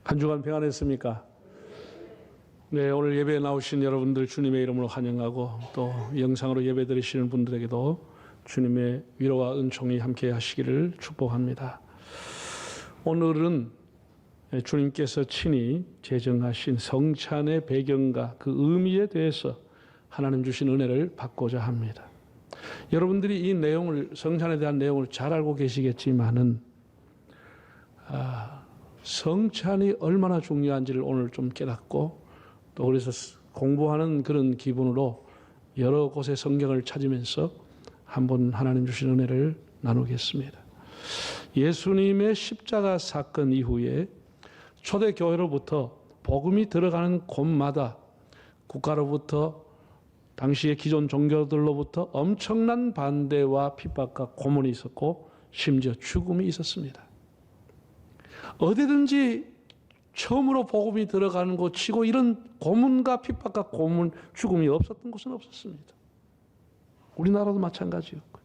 한 주간 평안했습니까? 네, 오늘 예배에 나오신 여러분들 주님의 이름으로 환영하고 또 영상으로 예배 드리시는 분들에게도 주님의 위로와 은총이 함께 하시기를 축복합니다. 오늘은 주님께서 친히 제정하신 성찬의 배경과 그 의미에 대해서 하나님 주신 은혜를 받고자 합니다. 여러분들이 이 내용을, 성찬에 대한 내용을 잘 알고 계시겠지만은 성찬이 얼마나 중요한지를 오늘 좀 깨닫고 또 그래서 공부하는 그런 기분으로 여러 곳의 성경을 찾으면서 한번 하나님 주신 은혜를 나누겠습니다. 예수님의 십자가 사건 이후에 초대교회로부터 복음이 들어가는 곳마다 국가로부터 당시의 기존 종교들로부터 엄청난 반대와 핍박과 고문이 있었고 심지어 죽음이 있었습니다. 어디든지 처음으로 복음이 들어가는 곳 치고 이런 고문과 핍박과 고문, 죽음이 없었던 곳은 없었습니다. 우리나라도 마찬가지였고요.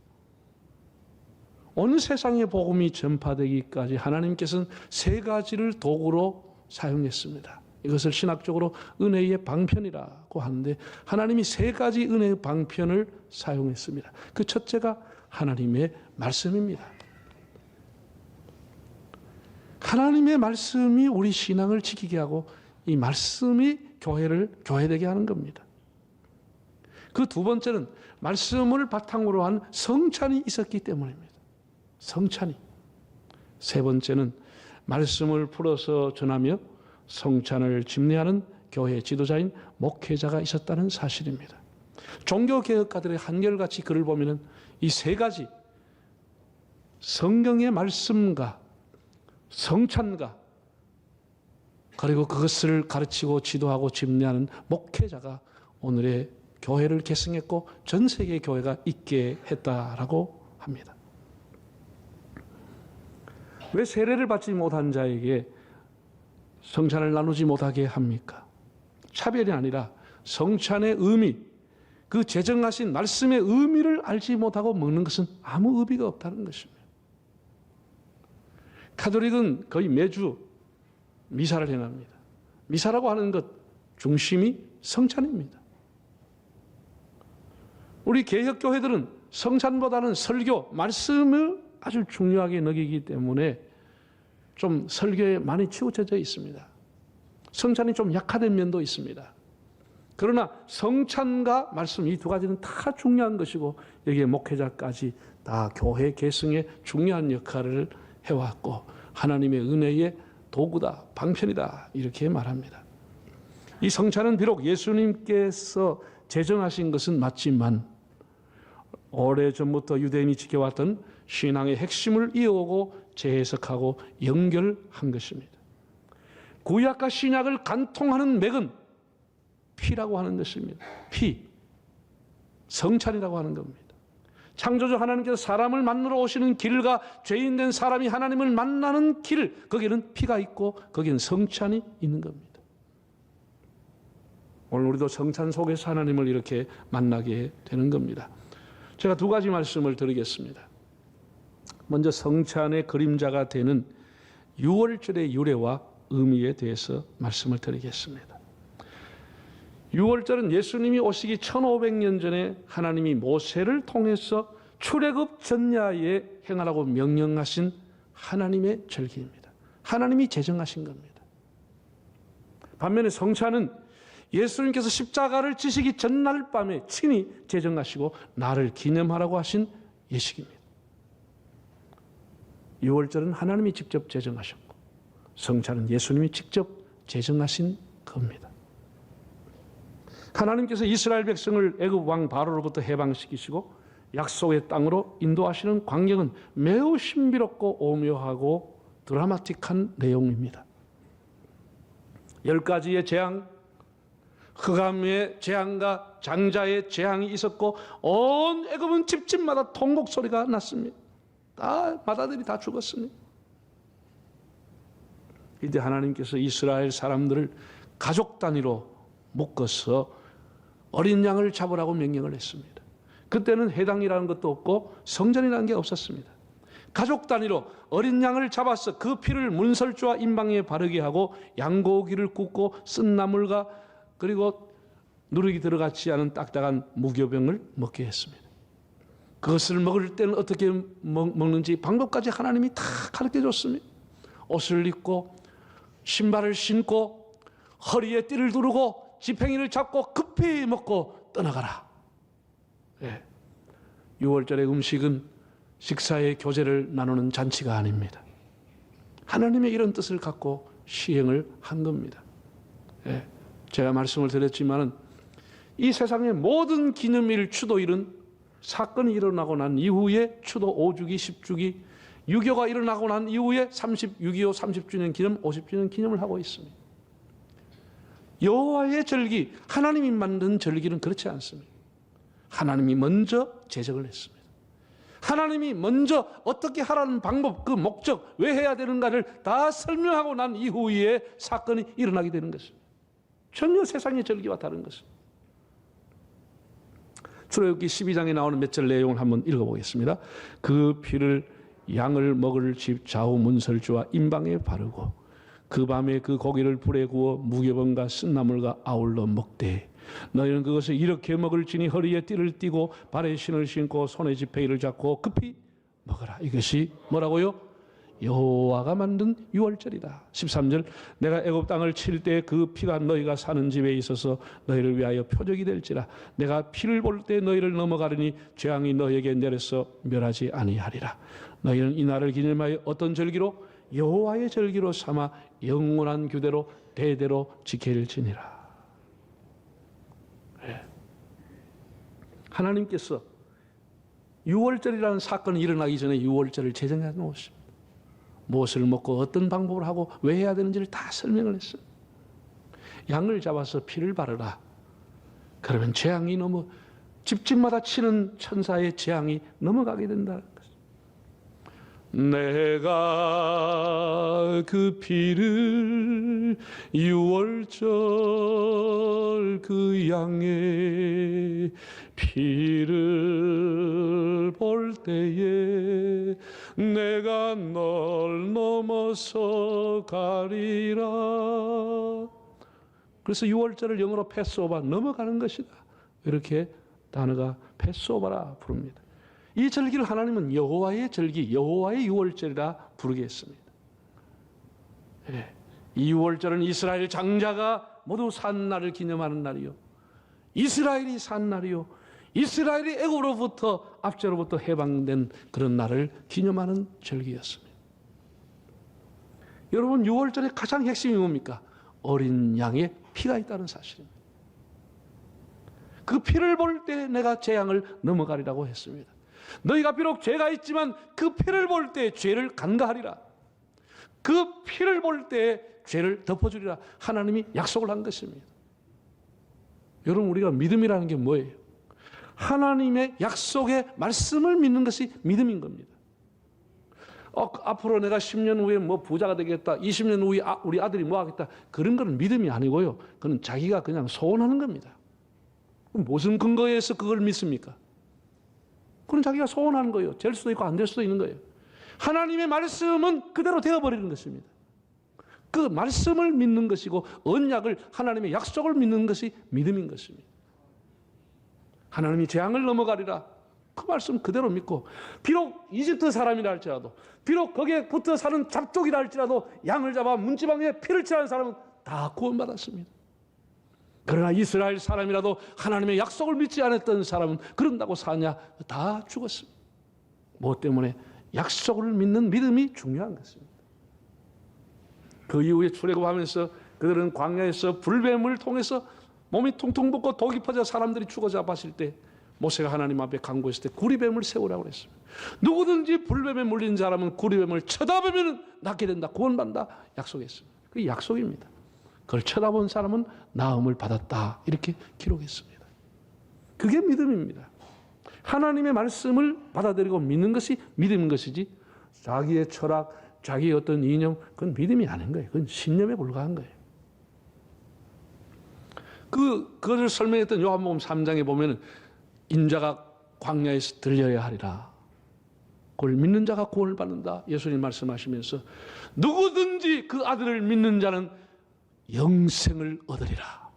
온 세상에 복음이 전파되기까지 하나님께서는 세 가지를 도구로 사용했습니다. 이것을 신학적으로 은혜의 방편이라고 하는데 하나님이 세 가지 은혜의 방편을 사용했습니다. 그 첫째가 하나님의 말씀입니다. 하나님의 말씀이 우리 신앙을 지키게 하고 이 말씀이 교회를 교회되게 하는 겁니다. 그 두 번째는 말씀을 바탕으로 한 성찬이 있었기 때문입니다. 성찬이. 세 번째는 말씀을 풀어서 전하며 성찬을 집례하는 교회 지도자인 목회자가 있었다는 사실입니다. 종교개혁가들의 한결같이 글을 보면 이 세 가지 성경의 말씀과 성찬과 그리고 그것을 가르치고 지도하고 집례하는 목회자가 오늘의 교회를 계승했고 전 세계 교회가 있게 했다라고 합니다. 왜 세례를 받지 못한 자에게 성찬을 나누지 못하게 합니까? 차별이 아니라 성찬의 의미, 그 제정하신 말씀의 의미를 알지 못하고 먹는 것은 아무 의미가 없다는 것입니다. 가톨릭은 거의 매주 미사를 행합니다. 미사라고 하는 것 중심이 성찬입니다. 우리 개혁교회들은 성찬보다는 설교, 말씀을 아주 중요하게 여기기 때문에 좀 설교에 많이 치우쳐져 있습니다. 성찬이 좀 약화된 면도 있습니다. 그러나 성찬과 말씀 이 두 가지는 다 중요한 것이고 여기에 목회자까지 다 교회 계승에 중요한 역할을 해왔고 하나님의 은혜의 도구다, 방편이다 이렇게 말합니다. 이 성찬은 비록 예수님께서 제정하신 것은 맞지만 오래전부터 유대인이 지켜왔던 신앙의 핵심을 이어오고 재해석하고 연결한 것입니다. 구약과 신약을 간통하는 맥은 피라고 하는 것입니다. 피, 성찬이라고 하는 겁니다. 창조주 하나님께서 사람을 만나러 오시는 길과 죄인된 사람이 하나님을 만나는 길, 거기에는 피가 있고 거기에는 성찬이 있는 겁니다. 오늘 우리도 성찬 속에서 하나님을 이렇게 만나게 되는 겁니다. 제가 두 가지 말씀을 드리겠습니다. 먼저 성찬의 그림자가 되는 유월절의 유래와 의미에 대해서 말씀을 드리겠습니다. 유월절은 예수님이 오시기 1500년 전에 하나님이 모세를 통해서 출애굽 전야에 행하라고 명령하신 하나님의 절기입니다. 하나님이 제정하신 겁니다. 반면에 성찬은 예수님께서 십자가를 지시기 전날 밤에 친히 제정하시고 나를 기념하라고 하신 예식입니다. 유월절은 하나님이 직접 제정하셨고 성찬은 예수님이 직접 제정하신 겁니다. 하나님께서 이스라엘 백성을 애굽 왕 바로로부터 해방시키시고 약속의 땅으로 인도하시는 광경은 매우 신비롭고 오묘하고 드라마틱한 내용입니다. 10가지의 재앙, 흑암의 재앙과 장자의 재앙이 있었고 온 애굽은 집집마다 통곡 소리가 났습니다. 다 마다들이 다 죽었습니다. 이때 하나님께서 이스라엘 사람들을 가족 단위로 묶어서 어린 양을 잡으라고 명령을 했습니다. 그때는 회당이라는 것도 없고 성전이라는 게 없었습니다. 가족 단위로 어린 양을 잡아서 그 피를 문설주와 임방에 바르게 하고 양고기를 굽고 쓴 나물과 그리고 누룩이 들어가지 않은 딱딱한 무교병을 먹게 했습니다. 그것을 먹을 때는 어떻게 먹는지 방법까지 하나님이 다 가르쳐 줬습니다. 옷을 입고 신발을 신고 허리에 띠를 두르고 지팽이를 잡고 급히 먹고 떠나가라. 예. 6월절의 음식은 식사의 교제를 나누는 잔치가 아닙니다. 하나님의 이런 뜻을 갖고 시행을 한 겁니다. 예. 제가 말씀을 드렸지만은 이 세상의 모든 기념일, 추도일은 사건이 일어나고 난 이후에 추도 5주기, 10주기, 유교가 일어나고 난 이후에 6.25 30주년 기념, 50주년 기념을 하고 있습니다. 여호와의 절기, 하나님이 만든 절기는 그렇지 않습니다. 하나님이 먼저 제정을 했습니다. 하나님이 먼저 어떻게 하라는 방법, 그 목적, 왜 해야 되는가를 다 설명하고 난 이후에 사건이 일어나게 되는 것입니다. 전혀 세상의 절기와 다른 것입니다. 출애굽기 12장에 나오는 몇 절 내용을 한번 읽어보겠습니다. 그 피를 양을 먹을 집 좌우 문설주와 임방에 바르고 그 밤에 그 고기를 불에 구워 무교병과 쓴나물과 아울러 먹되 너희는 그것을 이렇게 먹을지니 허리에 띠를 띠고 발에 신을 신고 손에 지팡이를 잡고 급히 먹어라. 이것이 뭐라고요? 여호와가 만든 유월절이다. 13절 내가 애굽 땅을 칠 때 그 피가 너희가 사는 집에 있어서 너희를 위하여 표적이 될지라. 내가 피를 볼 때 너희를 넘어가리니 재앙이 너희에게 내려서 멸하지 아니하리라. 너희는 이 날을 기념하여 어떤 절기로? 여호와의 절기로 삼아 영원한 규례로 대대로 지킬지니라. 네. 하나님께서 유월절이라는 사건이 일어나기 전에 유월절을 제정해 놓으십니다. 무엇을 먹고 어떤 방법을 하고 왜 해야 되는지를 다 설명을 했어요. 양을 잡아서 피를 바르라. 그러면 재앙이 집집마다 치는 천사의 재앙이 넘어가게 된다는 것입니다. 내가 그 피를 유월절 그 양의 피를 볼 때에 내가 널 넘어서 가리라. 그래서 6월절을 영어로 패스오버, 넘어가는 것이다. 이렇게 단어가 패스오버라 부릅니다. 이 절기를 하나님은 여호와의 절기, 여호와의 6월절이라 부르게 했습니다. 예. 이 6월절은 이스라엘 장자가 모두 산 날을 기념하는 날이요, 이스라엘이 산 날이요, 이스라엘이 애굽으로부터 압제로부터 해방된 그런 날을 기념하는 절기였습니다. 여러분, 6월절의 가장 핵심이 뭡니까? 어린 양의 피가 있다는 사실입니다. 그 피를 볼 때 내가 재앙을 넘어가리라고 했습니다. 너희가 비록 죄가 있지만 그 피를 볼 때 죄를 간과하리라. 그 피를 볼 때 죄를 덮어주리라. 하나님이 약속을 한 것입니다. 여러분, 우리가 믿음이라는 게 뭐예요? 하나님의 약속의 말씀을 믿는 것이 믿음인 겁니다. 앞으로 내가 10년 후에 부자가 되겠다, 20년 후에 우리 아들이 하겠다, 그런 거는 믿음이 아니고요, 그건 자기가 그냥 소원하는 겁니다. 무슨 근거에서 그걸 믿습니까? 그건 자기가 소원하는 거예요. 될 수도 있고 안 될 수도 있는 거예요. 하나님의 말씀은 그대로 되어버리는 것입니다. 그 말씀을 믿는 것이고 언약을, 하나님의 약속을 믿는 것이 믿음인 것입니다. 하나님이 재앙을 넘어가리라, 그 말씀 그대로 믿고, 비록 이집트 사람이라 할지라도, 비록 거기에 붙어 사는 잡족이라 할지라도 양을 잡아 문지방에 피를 칠하는 사람은 다 구원받았습니다. 그러나 이스라엘 사람이라도 하나님의 약속을 믿지 않았던 사람은 그런다고 사냐? 다 죽었습니다. 무엇 때문에? 약속을 믿는 믿음이 중요한 것입니다. 그 이후에 출애굽하면서 그들은 광야에서 불뱀을 통해서 몸이 퉁퉁 붓고 독이 퍼져 사람들이 죽어 잡았을 때 모세가 하나님 앞에 간구했을 때 구리뱀을 세우라고 그랬습니다. 누구든지 불뱀에 물린 사람은 구리뱀을 쳐다보면 낫게 된다, 구원받는다 약속했습니다. 그게 약속입니다. 그걸 쳐다본 사람은 나음을 받았다, 이렇게 기록했습니다. 그게 믿음입니다. 하나님의 말씀을 받아들이고 믿는 것이 믿음인 것이지, 자기의 철학, 자기의 어떤 이념, 그건 믿음이 아닌 거예요. 그건 신념에 불과한 거예요. 그것을 설명했던 요한복음 3장에 보면 인자가 광야에서 들려야 하리라. 그걸 믿는 자가 구원을 받는다. 예수님 말씀하시면서 누구든지 그 아들을 믿는 자는 영생을 얻으리라.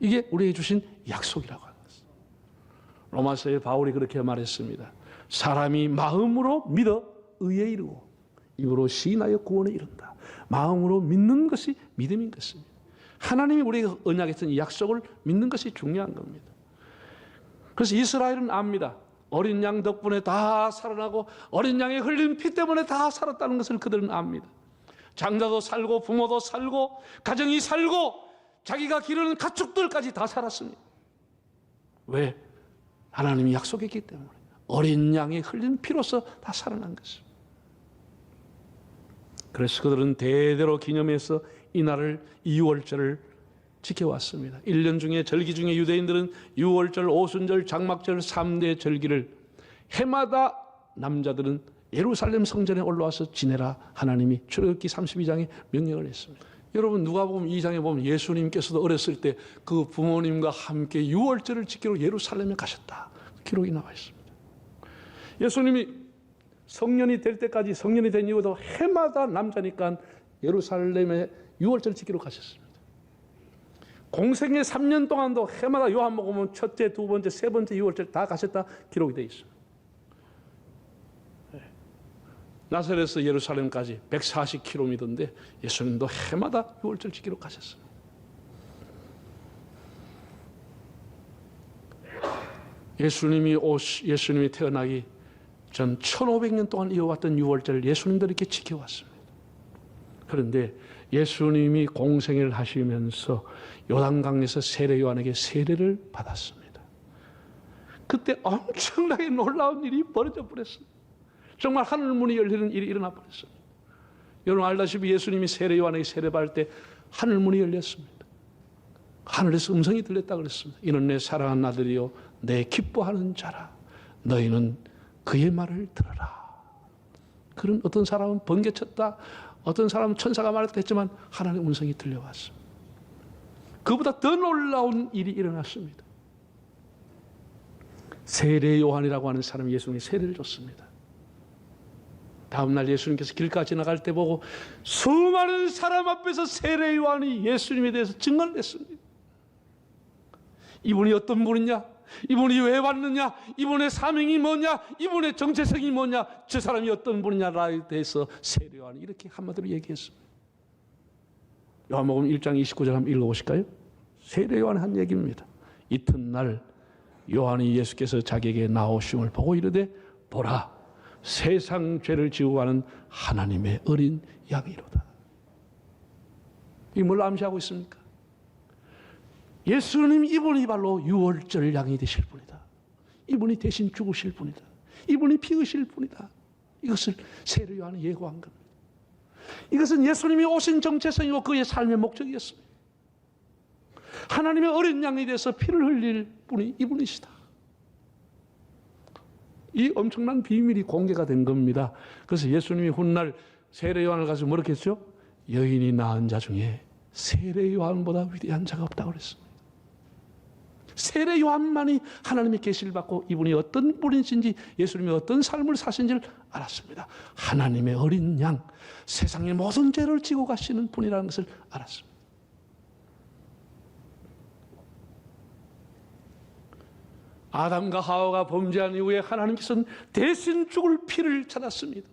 이게 우리에게 주신 약속이라고 하는 것입니다. 로마서에 바울이 그렇게 말했습니다. 사람이 마음으로 믿어 의에 이르고 입으로 시인하여 구원에 이른다. 마음으로 믿는 것이 믿음인 것입니다. 하나님이 우리에게 언약했던 이 약속을 믿는 것이 중요한 겁니다. 그래서 이스라엘은 압니다. 어린 양 덕분에 다 살아나고 어린 양의 흘린 피 때문에 다 살았다는 것을 그들은 압니다. 장자도 살고 부모도 살고 가정이 살고 자기가 기르는 가축들까지 다 살았습니다. 왜? 하나님이 약속했기 때문에 어린 양의 흘린 피로서 다 살아난 것입니다. 그래서 그들은 대대로 기념해서 이날을 유월절을 지켜왔습니다. 1년 중에 절기 중에 유대인들은 유월절, 오순절, 장막절 3대 절기를 해마다 남자들은 예루살렘 성전에 올라와서 지내라 하나님이 출애굽기 32장에 명령을 했습니다. 여러분 누가복음 2장에 보면 예수님께서도 어렸을 때 그 부모님과 함께 유월절을 지키러 예루살렘에 가셨다. 기록이 나와 있습니다. 예수님이 성년이 될 때까지 성년이 된 이후에도 해마다 남자니까 예루살렘에 유월절을 지키러 가셨습니다. 공생의 3년 동안도 해마다 요한복음은 첫째, 두 번째, 세 번째 유월절 다 가셨다 기록이 되어 있습니다. 나사렛에서 예루살렘까지 140km인데 예수님도 해마다 유월절 지키러 가셨습니다. 예수님이 태어나기 전 1500년 동안 이어왔던 유월절 예수님들이 이렇게 지켜왔습니다. 그런데 예수님이 공생애를 하시면서 요단강에서 세례 요한에게 세례를 받았습니다. 그때 엄청나게 놀라운 일이 벌어져 버렸습니다. 정말 하늘문이 열리는 일이 일어나 버렸습니다. 여러분 알다시피 예수님이 세례 요한에게 세례받을 때 하늘문이 열렸습니다. 하늘에서 음성이 들렸다 그랬습니다. 이는 내 사랑하는 아들이요 내 기뻐하는 자라. 너희는 그의 말을 들어라. 그런 어떤 사람은 번개쳤다. 어떤 사람은 천사가 말했다 했지만 하나님의 음성이 들려왔습니다. 그보다 더 놀라운 일이 일어났습니다. 세례 요한이라고 하는 사람이 예수님이 세례를 줬습니다. 다음날 예수님께서 길가 지나갈 때 보고 수많은 사람 앞에서 세례 요한이 예수님에 대해서 증언을 했습니다. 이분이 어떤 분이냐? 이분이 왜 왔느냐? 이분의 사명이 뭐냐? 이분의 정체성이 뭐냐? 저 사람이 어떤 분이냐에 대해서 세례 요한이 이렇게 한마디로 얘기했습니다. 요한복음 1장 29절 한번 읽어보실까요? 세례 요한이 한 얘기입니다. 이튿날 요한이 예수께서 자기에게 나오심을 보고 이르되 보라 세상 죄를 지고 가는 하나님의 어린 양이로다. 이 뭘 암시하고 있습니까? 예수님 이분이 바로 유월절 양이 되실 분이다. 이분이 대신 죽으실 분이다. 이분이 피 흘리실 분이다. 이것을 세례 요한이 예고한 겁니다. 이것은 예수님이 오신 정체성이고 그의 삶의 목적이었습니다. 하나님의 어린 양이 돼서 피를 흘릴 분이 이분이시다. 이 엄청난 비밀이 공개가 된 겁니다. 그래서 예수님이 훗날 세례 요한을 가서 뭐라고 했죠? 여인이 낳은 자 중에 세례 요한보다 위대한 자가 없다고 그랬습니다. 세례 요한만이 하나님의 계시를 받고 이분이 어떤 분이신지 예수님이 어떤 삶을 사신지를 알았습니다. 하나님의 어린 양, 세상의 모든 죄를 지고 가시는 분이라는 것을 알았습니다. 아담과 하와가 범죄한 이후에 하나님께서는 대신 죽을 피를 찾았습니다.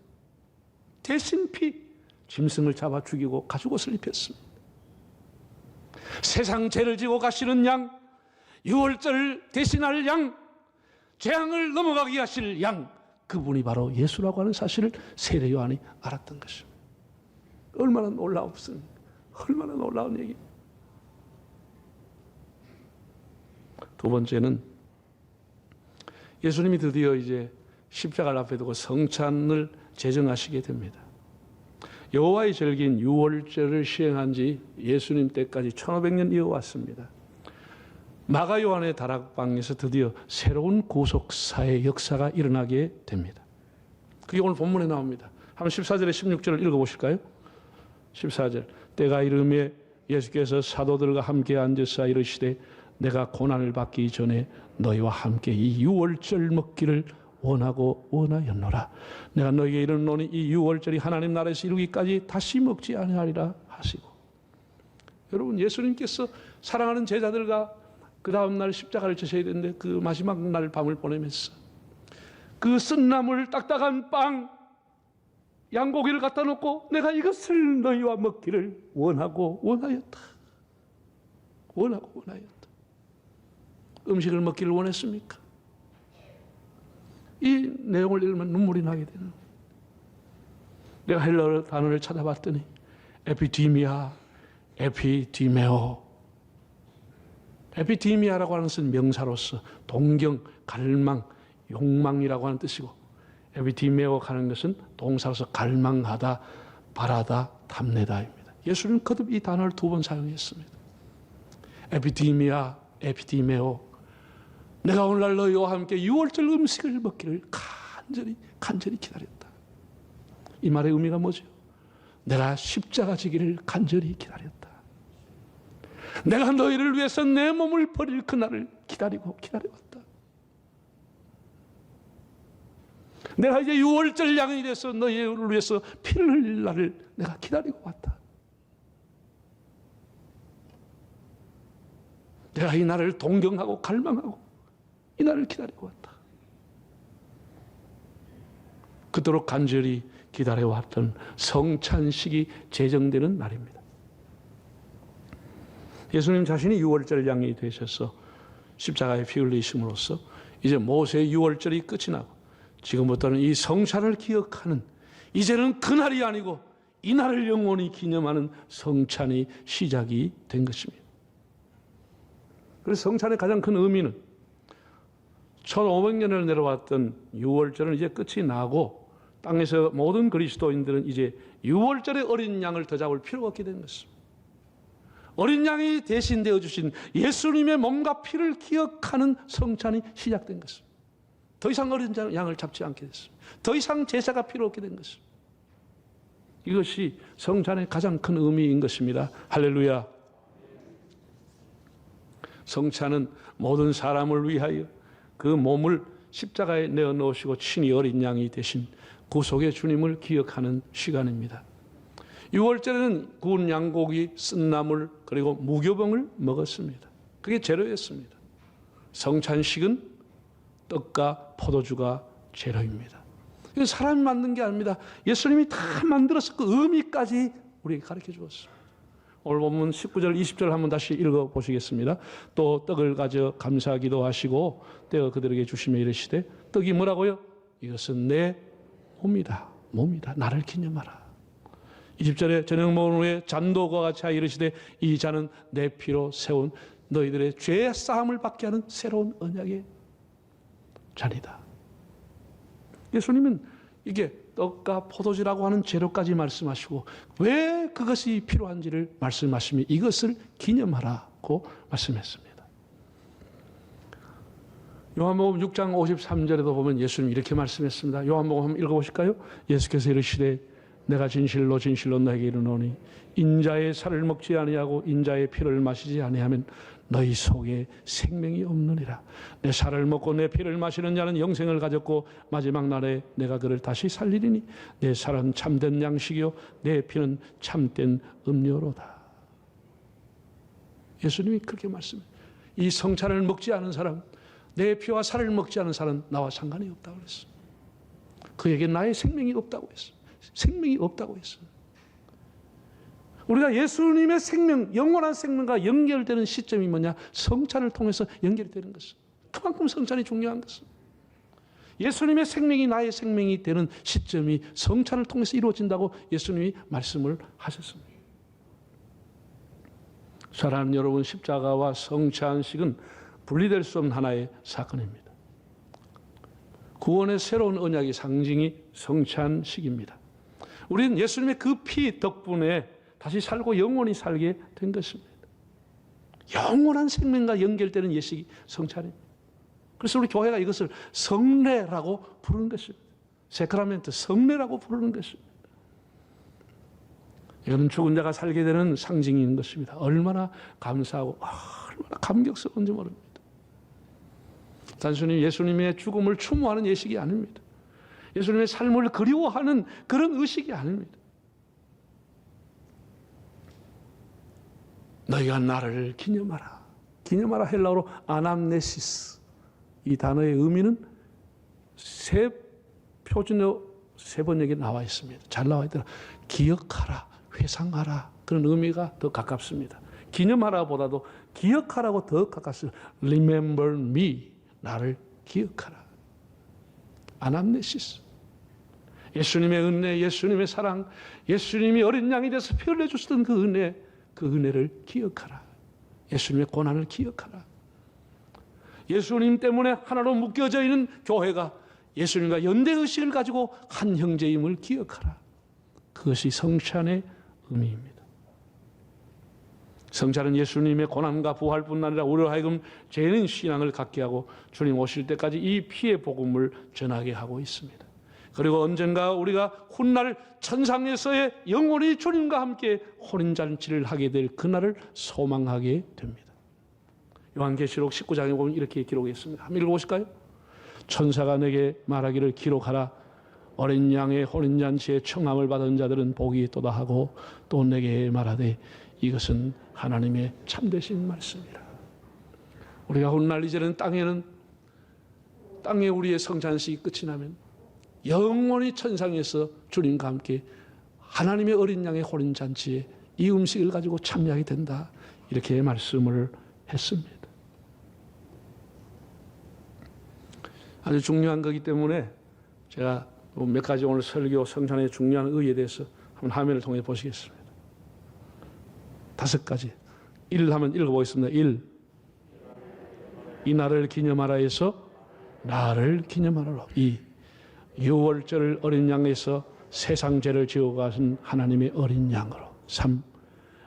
대신 피, 짐승을 잡아 죽이고 가죽옷을 입혔습니다. 세상 죄를 지고 가시는 양, 유월절 대신할 양, 재앙을 넘어가게 하실 양, 그분이 바로 예수라고 하는 사실을 세례 요한이 알았던 것입니다. 얼마나 놀라웠습니까? 얼마나 놀라운 얘기입니다. 두 번째는 예수님이 드디어 이제 십자가를 앞에 두고 성찬을 제정하시게 됩니다. 여호와의 절기인 유월절을 시행한 지 예수님 때까지 1500년 이어왔습니다. 마가 요한의 다락방에서 드디어 새로운 구속사의 역사가 일어나게 됩니다. 그게 오늘 본문에 나옵니다. 한번 14절에 16절을 읽어보실까요? 14절 때가 이르매 예수께서 사도들과 함께 앉으사 이르시되 내가 고난을 받기 전에 너희와 함께 이 유월절 먹기를 원하고 원하였노라. 내가 너에게 이르노니 이 유월절이 하나님 나라에서 이루기까지 다시 먹지 아니하리라 하시고. 여러분, 예수님께서 사랑하는 제자들과 그 다음 날 십자가를 지셔야 되는데 그 마지막 날 밤을 보내면서 그 쓴나물 딱딱한 빵 양고기를 갖다 놓고 내가 이것을 너희와 먹기를 원하고 원하였다. 원하고 원하였다. 음식을 먹기를 원했습니까? 이 내용을 읽으면 눈물이 나게 되는. 내가 헬라어 단어를 찾아봤더니 에피디미아, 에피디메오. 에피디미아라고 하는 것은 명사로서 동경, 갈망, 욕망이라고 하는 뜻이고, 에피디메오 하는 것은 동사로서 갈망하다, 바라다, 탐내다입니다. 예수님은 거듭 이 단어를 2번 사용했습니다. 에피디미아, 에피디메오. 내가 오늘날 너희와 함께 유월절 음식을 먹기를 간절히 기다렸다. 이 말의 의미가 뭐죠? 내가 십자가 지기를 간절히 기다렸다. 내가 너희를 위해서 내 몸을 버릴 그날을 기다려왔다. 내가 이제 유월절 양이 돼서 너희를 위해서 피를 흘릴 날을 내가 기다리고 왔다. 내가 이 날을 동경하고 갈망하고 이 날을 기다리고 왔다. 그토록 간절히 기다려왔던 성찬식이 제정되는 날입니다. 예수님 자신이 유월절 양이 되셔서 십자가에 피 흘리심으로써 이제 모세의 유월절이 끝이 나고 지금부터는 이 성찬을 기억하는, 이제는 그날이 아니고 이 날을 영원히 기념하는 성찬이 시작이 된 것입니다. 그래서 성찬의 가장 큰 의미는 1500년을 내려왔던 유월절은 이제 끝이 나고 땅에서 모든 그리스도인들은 이제 유월절의 어린 양을 더 잡을 필요가 없게 된 것입니다. 어린 양이 대신되어 주신 예수님의 몸과 피를 기억하는 성찬이 시작된 것입니다. 더 이상 어린 양을 잡지 않게 됐습니다. 더 이상 제사가 필요 없게 된 것입니다. 이것이 성찬의 가장 큰 의미인 것입니다. 할렐루야. 성찬은 모든 사람을 위하여 그 몸을 십자가에 내어 놓으시고 친히 어린 양이 되신 구속의 주님을 기억하는 시간입니다. 6월절에는 구운 양고기, 쓴나물 그리고 무교병을 먹었습니다. 그게 재료였습니다. 성찬식은 떡과 포도주가 재료입니다. 이건 사람이 만든 게 아닙니다. 예수님이 다 만들어서 그 의미까지 우리에게 가르쳐 주었습니다. 오늘 본문 19절 20절 한번 다시 읽어보시겠습니다. 또 떡을 가져 감사기도 하시고 떼어 그들에게 주시며 이르시되, 떡이 뭐라고요? 이것은 내 몸이다. 나를 기념하라. 20절에 저녁 먹은 후에 잔도과 같이 이르시되, 이 잔은 내 피로 세운 너희들의 죄 사함을 받게 하는 새로운 언약의 잔이다. 예수님은 이게 떡과 포도주라고 하는 재료까지 말씀하시고 왜 그것이 필요한지를 말씀하시며 이것을 기념하라고 말씀했습니다. 요한복음 6장 53절에도 보면 예수님 이렇게 말씀했습니다. 요한복음 한번 읽어보실까요? 예수께서 이르시되, 내가 진실로 진실로 너에게 이르노니 인자의 살을 먹지 아니하고 인자의 피를 마시지 아니하면 너희 속에 생명이 없느니라. 내 살을 먹고 내 피를 마시는 자는 영생을 가졌고 마지막 날에 내가 그를 다시 살리리니 내 살은 참된 양식이요 내 피는 참된 음료로다. 예수님이 그렇게 말씀해요. 이 성찬을 먹지 않은 사람, 내 피와 살을 먹지 않은 사람은 나와 상관이 없다고 그랬어요. 그에게 나의 생명이 없다고 했어요. 생명이 없다고 했어요. 우리가 예수님의 생명, 영원한 생명과 연결되는 시점이 뭐냐? 성찬을 통해서 연결이 되는 것입니다. 그만큼 성찬이 중요한 것입니다. 예수님의 생명이 나의 생명이 되는 시점이 성찬을 통해서 이루어진다고 예수님이 말씀을 하셨습니다. 사랑하는 여러분, 십자가와 성찬식은 분리될 수 없는 하나의 사건입니다. 구원의 새로운 언약의 상징이 성찬식입니다. 우리는 예수님의 그 피 덕분에 다시 살고 영원히 살게 된 것입니다. 영원한 생명과 연결되는 예식이 성찬입니다. 그래서 우리 교회가 이것을 성례라고 부르는 것입니다. 세크라멘트, 성례라고 부르는 것입니다. 이거는 죽은 자가 살게 되는 상징인 것입니다. 얼마나 감사하고 얼마나 감격스러운지 모릅니다. 단순히 예수님의 죽음을 추모하는 예식이 아닙니다. 예수님의 삶을 그리워하는 그런 의식이 아닙니다. 너희가 나를 기념하라. 기념하라 헬라어로 아남네시스. 이 단어의 의미는 표준어 3번역에 나와 있습니다. 잘 나와 있더라. 기억하라, 회상하라. 그런 의미가 더 가깝습니다. 기념하라보다도 기억하라고 더 가깝습니다. Remember me. 나를 기억하라. 아남네시스. 예수님의 은혜, 예수님의 사랑, 예수님이 어린 양이 돼서 피 흘려주시던 그 은혜, 그 은혜를 기억하라. 예수님의 고난을 기억하라. 예수님 때문에 하나로 묶여져 있는 교회가 예수님과 연대의식을 가지고 한 형제임을 기억하라. 그것이 성찬의 의미입니다. 성찬은 예수님의 고난과 부활뿐 아니라 우리로 하여금 죄인 신앙을 갖게 하고 주님 오실 때까지 이 피의 복음을 전하게 하고 있습니다. 그리고 언젠가 우리가 훗날 천상에서의 영원히 주님과 함께 혼인잔치를 하게 될 그날을 소망하게 됩니다. 요한계시록 19장에 보면 이렇게 기록했습니다. 한번 읽어보실까요? 천사가 내게 말하기를 기록하라. 어린 양의 혼인잔치에 청함을 받은 자들은 복이 있도다 하고 또 내게 말하되 이것은 하나님의 참되신 말씀이라. 우리가 훗날 이제는 땅에 우리의 성찬식이 끝이 나면 영원히 천상에서 주님과 함께 하나님의 어린 양의 혼인잔치에 이 음식을 가지고 참여하게 된다. 이렇게 말씀을 했습니다. 아주 중요한 거기 때문에 제가 몇 가지 오늘 설교 성찬의 중요한 의의에 대해서 한번 화면을 통해 보시겠습니다. 5가지. 1 하면 읽어보겠습니다. 1. 이 날을 기념하라 해서 나를 기념하라. 2. 유월절 어린 양에서 세상 죄를 지어가신 하나님의 어린 양으로. 3.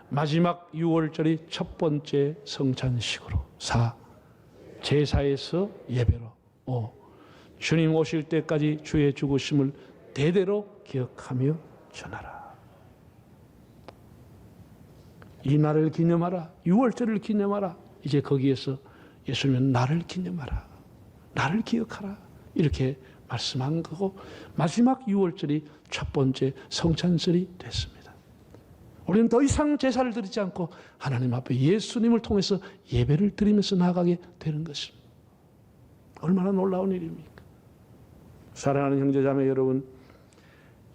마지막 유월절이 첫 번째 성찬식으로. 4. 제사에서 예배로. 5. 주님 오실 때까지 주의 죽으심을 대대로 기억하며 전하라. 이 날을 기념하라. 유월절을 기념하라. 이제 거기에서 예수님은 나를 기념하라. 나를 기억하라. 이렇게 말씀한 거고 마지막 유월절이 첫 번째 성찬절이 됐습니다. 우리는 더 이상 제사를 드리지 않고 하나님 앞에 예수님을 통해서 예배를 드리면서 나아가게 되는 것입니다. 얼마나 놀라운 일입니까? 사랑하는 형제자매 여러분,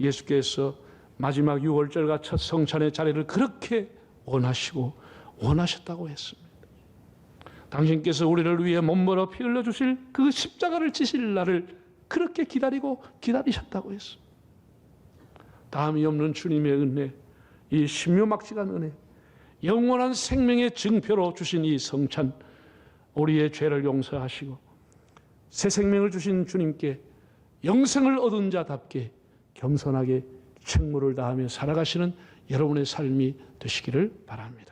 예수께서 마지막 유월절과 첫 성찬의 자리를 그렇게 원하시고 원하셨다고 했습니다. 당신께서 우리를 위해 몸멀어 피 흘려주실 그 십자가를 지실 날을 그렇게 기다리고 기다리셨다고 했습니다. 다음이 없는 주님의 은혜, 이 신묘막측한 은혜, 영원한 생명의 증표로 주신 이 성찬, 우리의 죄를 용서하시고 새 생명을 주신 주님께 영생을 얻은 자답게 겸손하게 책무를 다하며 살아가시는 여러분의 삶이 되시기를 바랍니다.